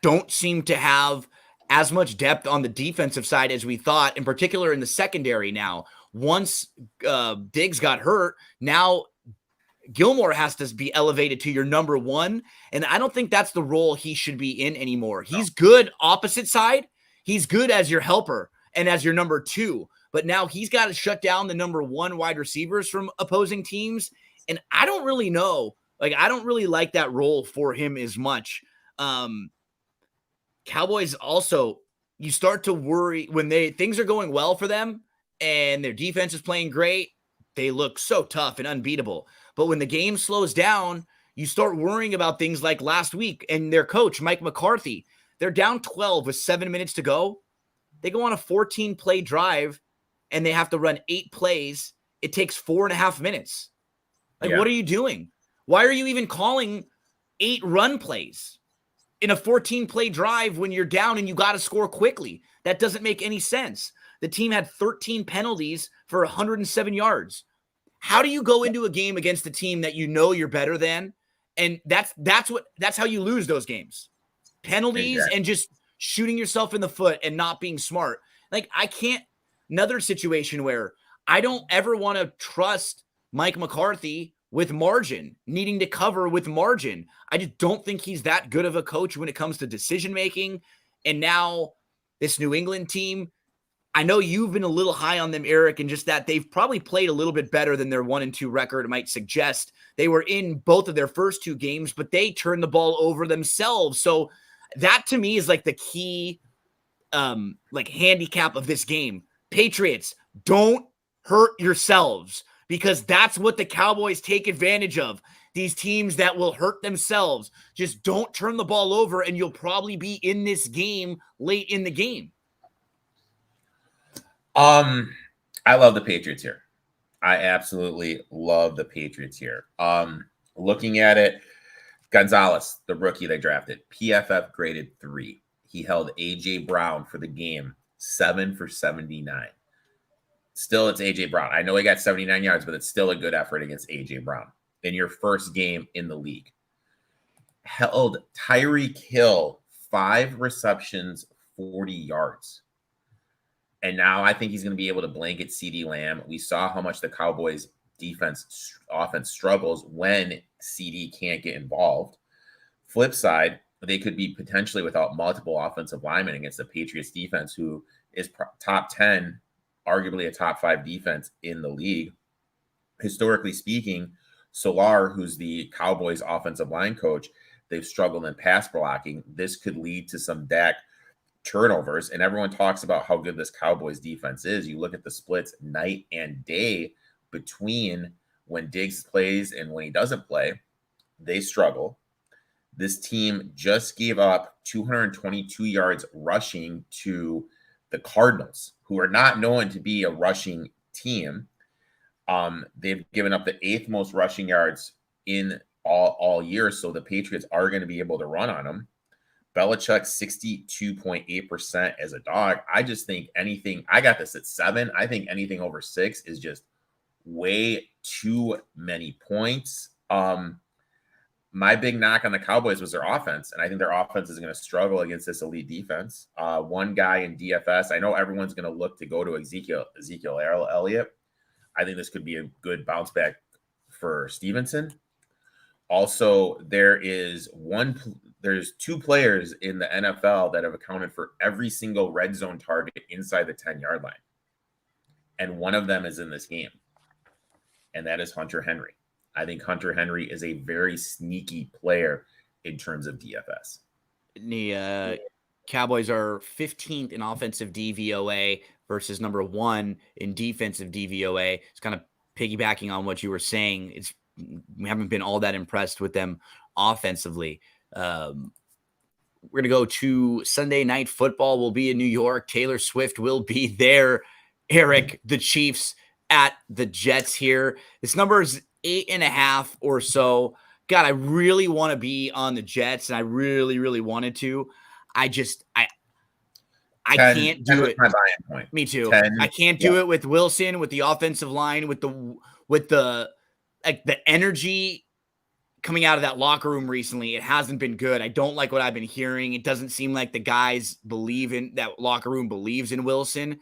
Speaker 1: don't seem to have as much depth on the defensive side as we thought, in particular in the secondary now. Once Diggs got hurt, now Gilmore has to be elevated to your number 1, and I don't think that's the role he should be in anymore. He's good opposite side. He's good as your helper and as your number 2, but now he's got to shut down the number 1 wide receivers from opposing teams, and I don't really know. I don't really like that role for him as much. Cowboys also, you start to worry when things are going well for them and their defense is playing great. They look so tough and unbeatable. But when the game slows down, you start worrying about things like last week and their coach, Mike McCarthy. They're down 12 with 7 minutes to go. They go on a 14-play drive, and they have to run 8 plays. It takes 4.5 minutes. Like, what are you doing? Why are you even calling 8 run plays in a 14-play drive when you're down and you got to score quickly? That doesn't make any sense. The team had 13 penalties for 107 yards. How do you go into a game against a team that you know you're better than? And that's how you lose those games. Penalties and just shooting yourself in the foot and not being smart. Like, another situation where I don't ever want to trust Mike McCarthy with margin, needing to cover with margin. I just don't think he's that good of a coach when it comes to decision making. And now this New England team, I know you've been a little high on them, Erik, and just that they've probably played a little bit better than their 1-2 record might suggest. They were in both of their first 2 games, but they turned the ball over themselves. So that to me is like the key handicap of this game. Patriots, don't hurt yourselves, because that's what the Cowboys take advantage of. These teams that will hurt themselves. Just don't turn the ball over, and you'll probably be in this game late in the game.
Speaker 2: I love the Patriots here. I absolutely love the Patriots here. Looking at it, Gonzalez, the rookie they drafted, PFF graded 3. He held AJ Brown for the game, 7 for 79. Still, it's AJ Brown. I know he got 79 yards, but it's still a good effort against AJ Brown in your first game in the league. Held Tyreek Hill, 5 receptions, 40 yards. And now I think he's going to be able to blanket CeeDee Lamb. We saw how much the Cowboys offense struggles when CeeDee can't get involved. Flip side, they could be potentially without multiple offensive linemen against the Patriots defense, who is top 10, arguably a top 5 defense in the league. Historically speaking, Solar, who's the Cowboys offensive line coach, they've struggled in pass blocking. This could lead to some Dak turnovers, and everyone talks about how good this Cowboys defense is. You look at the splits night and day between when Diggs plays and when he doesn't play, they struggle. This team just gave up 222 yards rushing to the Cardinals, who are not known to be a rushing team. They've given up the 8th most rushing yards in all year, so the Patriots are going to be able to run on them. Belichick 62.8% as a dog. I just think anything, I got this at 7. I think anything over 6 is just way too many points. My big knock on the Cowboys was their offense, and I think their offense is going to struggle against this elite defense. One guy in DFS, I know everyone's going to look to go to Ezekiel Elliott. I think this could be a good bounce back for Stevenson. Also, there's 2 players in the NFL that have accounted for every single red zone target inside the 10-yard line. And one of them is in this game. And that is Hunter Henry. I think Hunter Henry is a very sneaky player in terms of DFS.
Speaker 1: The Cowboys are 15th in offensive DVOA versus number 1 in defensive DVOA. It's kind of piggybacking on what you were saying. We haven't been all that impressed with them offensively. We're going to go to Sunday Night Football. We'll be in New York. Taylor Swift will be there. Erik, the Chiefs at the Jets here. This number is 8.5 or so. God, I really want to be on the Jets, and I really, really wanted to. I can't do it.
Speaker 2: My buying point.
Speaker 1: Me too.
Speaker 2: 10,
Speaker 1: I can't do it with Wilson, with the offensive line, with the energy coming out of that locker room recently. It hasn't been good. I don't like what I've been hearing. It doesn't seem like the guys that locker room believes in Wilson.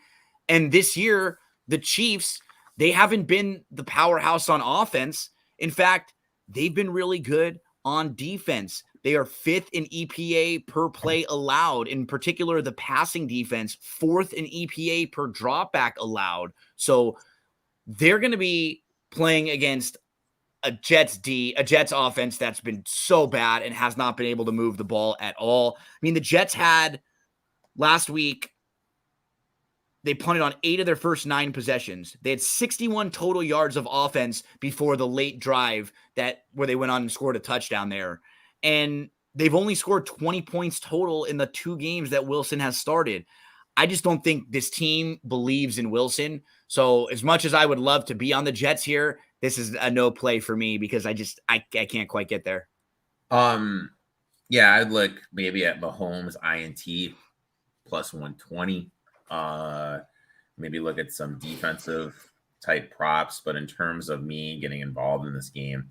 Speaker 1: And this year, the Chiefs, they haven't been the powerhouse on offense. In fact, they've been really good on defense. They are 5th in EPA per play allowed, in particular the passing defense, 4th in EPA per dropback allowed. So they're going to be playing against a Jets offense that's been so bad and has not been able to move the ball at all. I mean, the Jets had last week, They punted on 8 of their first 9 possessions. They had 61 total yards of offense before the late drive where they went on and scored a touchdown there. And they've only scored 20 points total in the 2 games that Wilson has started. I just don't think this team believes in Wilson. So as much as I would love to be on the Jets here, this is a no play for me because I can't quite get there.
Speaker 2: Yeah, I'd look maybe at Mahomes INT plus 120. Maybe look at some defensive type props, but in terms of me getting involved in this game,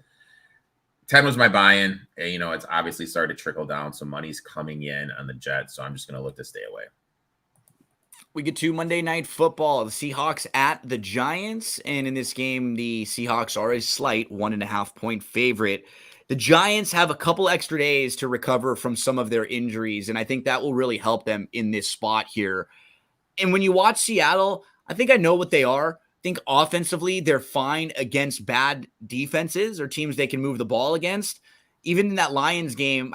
Speaker 2: 10 was my buy-in. It's obviously started to trickle down. So money's coming in on the Jets. So I'm just going to look to stay away.
Speaker 1: We get to Monday Night Football, the Seahawks at the Giants. And in this game, the Seahawks are a slight 1.5-point favorite. The Giants have a couple extra days to recover from some of their injuries, and I think that will really help them in this spot here. And when you watch Seattle, I think I know what they are. I think offensively, they're fine against bad defenses or teams they can move the ball against. Even in that Lions game,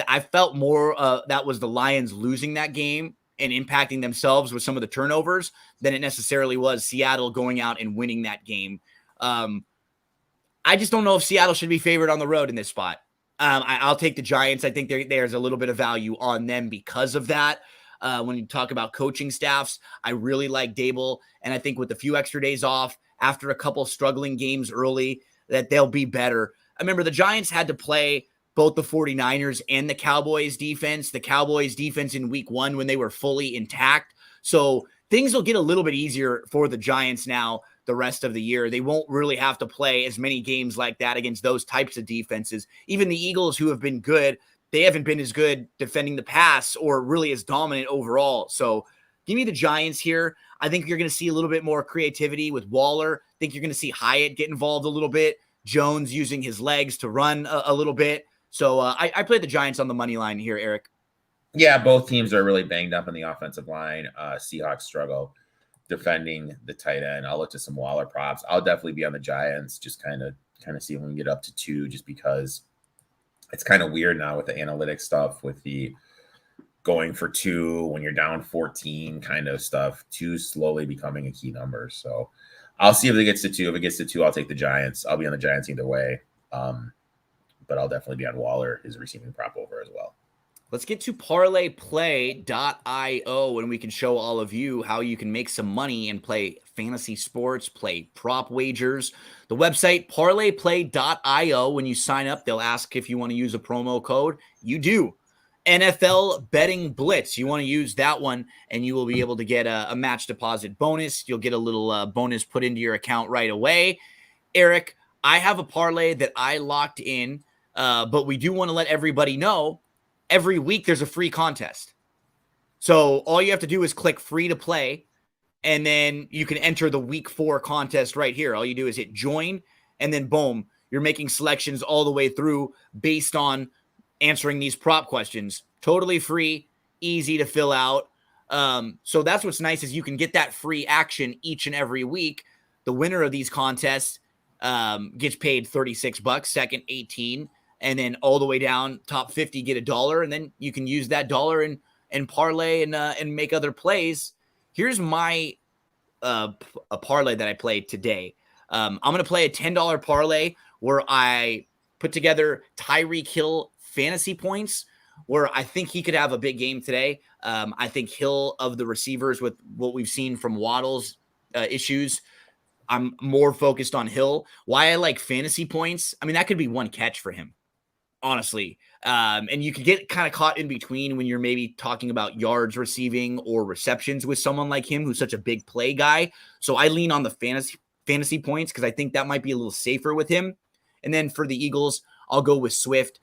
Speaker 1: I felt more that was the Lions losing that game and impacting themselves with some of the turnovers than it necessarily was Seattle going out and winning that game. I just don't know if Seattle should be favored on the road in this spot. I'll take the Giants. I think there's a little bit of value on them because of that. When you talk about coaching staffs, I really like Dable. And I think with a few extra days off after a couple struggling games early, that they'll be better. I remember the Giants had to play both the 49ers and the Cowboys defense. The Cowboys defense in week 1 when they were fully intact. So things will get a little bit easier for the Giants now the rest of the year. They won't really have to play as many games like that against those types of defenses. Even the Eagles, who have been good, they haven't been as good defending the pass or really as dominant overall. So give me the Giants here. I think you're going to see a little bit more creativity with Waller. I think you're going to see Hyatt get involved a little bit. Jones using his legs to run a little bit. So I played the Giants on the money line here, Eric.
Speaker 2: Yeah, both teams are really banged up in the offensive line. Seahawks struggle defending the tight end. I'll look to some Waller props. I'll definitely be on the Giants, just kind of see when we get up to 2, just because it's kind of weird now with the analytics stuff, with the going for 2 when you're down 14 kind of stuff. 2 slowly becoming a key number. So I'll see if it gets to 2. If it gets to 2, I'll take the Giants. I'll be on the Giants either way. But I'll definitely be on Waller, his receiving prop over as well.
Speaker 1: Let's get to parlayplay.io, and we can show all of you how you can make some money and play fantasy sports, play prop wagers. The website, parlayplay.io, when you sign up, they'll ask if you want to use a promo code. You do. NFL Betting Blitz. You want to use that one, and you will be able to get a match deposit bonus. You'll get a little bonus put into your account right away. Eric, I have a parlay that I locked in, but we do want to let everybody know every week there's a free contest. So all you have to do is click free to play, and then you can enter the week 4 contest right here. All you do is hit join, and then boom, you're making selections all the way through based on answering these prop questions. Totally free, easy to fill out. So that's what's nice is you can get that free action each and every week. The winner of these contests gets paid $36, second 18, and then all the way down top 50 get $1, and then you can use that dollar and parlay and make other plays. Here's my a parlay that I played today. I'm going to play a $10 parlay where I put together Tyreek Hill fantasy points, where I think he could have a big game today. I think Hill, of the receivers, with what we've seen from Waddle's issues, I'm more focused on Hill. Why I like fantasy points, I mean, that could be one catch for him, honestly. And you could get kind of caught in between when you're maybe talking about yards receiving or receptions with someone like him, who's such a big play guy. So I lean on the fantasy points because I think that might be a little safer with him. And then for the Eagles, I'll go with Swift.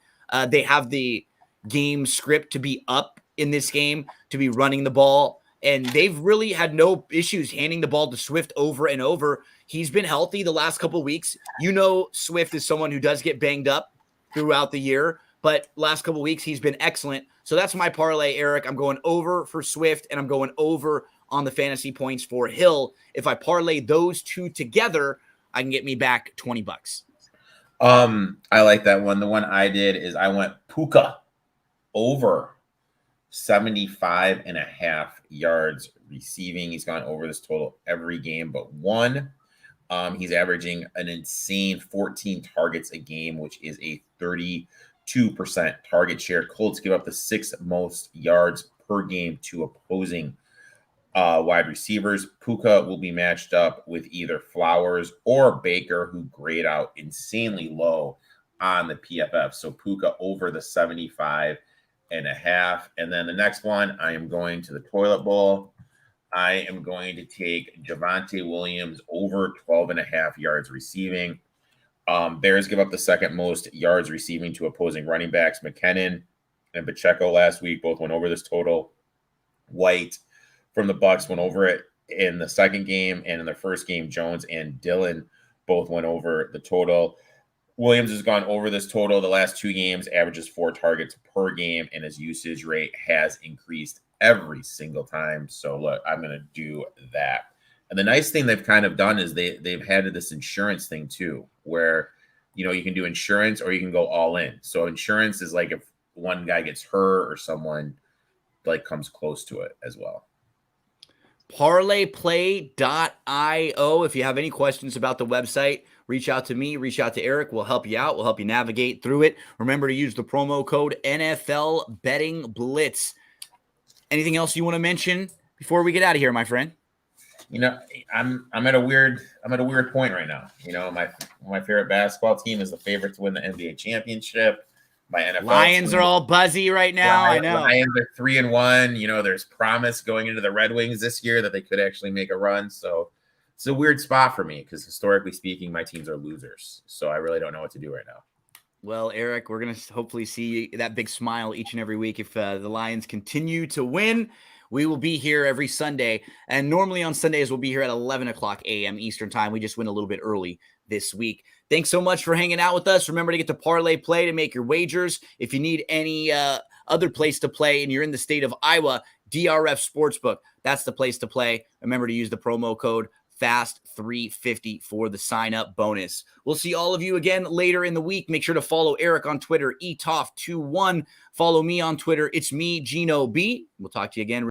Speaker 1: They have the game script to be up in this game, to be running the ball. And they've really had no issues handing the ball to Swift over and over. He's been healthy the last couple of weeks. You know, Swift is someone who does get banged up throughout the year, but last couple of weeks he's been excellent. So that's my parlay, Eric. I'm going over for Swift, and I'm going over on the fantasy points for Hill. If I parlay those two together, I can get me back $20.
Speaker 2: I like that one. The one I did is I went Puka over 75.5 yards receiving. He's gone over this total every game but one. He's averaging an insane 14 targets a game, which is a 32% target share. Colts give up the 6th most yards per game to opposing wide receivers. Puka will be matched up with either Flowers or Baker, who grade out insanely low on the PFF. So Puka over the 75.5. And then the next one, I am going to the toilet bowl. I am going to take Javonte Williams over 12.5 yards receiving. Bears give up the 2nd most yards receiving to opposing running backs. McKinnon and Pacheco last week both went over this total. White from the Bucs went over it in the 2nd game, and in the 1st game, Jones and Dillon both went over the total. Williams has gone over this total the last 2 games, averages 4 targets per game, and his usage rate has increased every single time. So look, I'm going to do that. And the nice thing they've kind of done is they've had this insurance thing too, where, you know, you can do insurance or you can go all in. So insurance is like if one guy gets hurt or someone like comes close to it as well.
Speaker 1: Parlayplay.io. If you have any questions about the website, reach out to me, reach out to Eric. We'll help you out. We'll help you navigate through it. Remember to use the promo code NFL Betting Blitz. Anything else you want to mention before we get out of here, my friend?
Speaker 2: You know, I'm at a weird point right now. You know, my favorite basketball team is the favorite to win the NBA championship. My NFL
Speaker 1: Lions
Speaker 2: team,
Speaker 1: are all buzzy right now. I know.
Speaker 2: Lions are 3-1. You know, there's promise going into the Red Wings this year that they could actually make a run. So it's a weird spot for me because historically speaking, my teams are losers. So I really don't know what to do right now.
Speaker 1: Well, Eric, we're going to hopefully see that big smile each and every week if the Lions continue to win. We will be here every Sunday, and normally on Sundays we'll be here at 11 o'clock a.m. Eastern time. We just went a little bit early this week. Thanks so much for hanging out with us. Remember to get to Parlay Play to make your wagers. If you need any other place to play and you're in the state of Iowa, DRF Sportsbook, that's the place to play. Remember to use the promo code FAST350 for the sign-up bonus. We'll see all of you again later in the week. Make sure to follow Eric on Twitter, etoff21. Follow me on Twitter. It's me, Gino B. We'll talk to you again.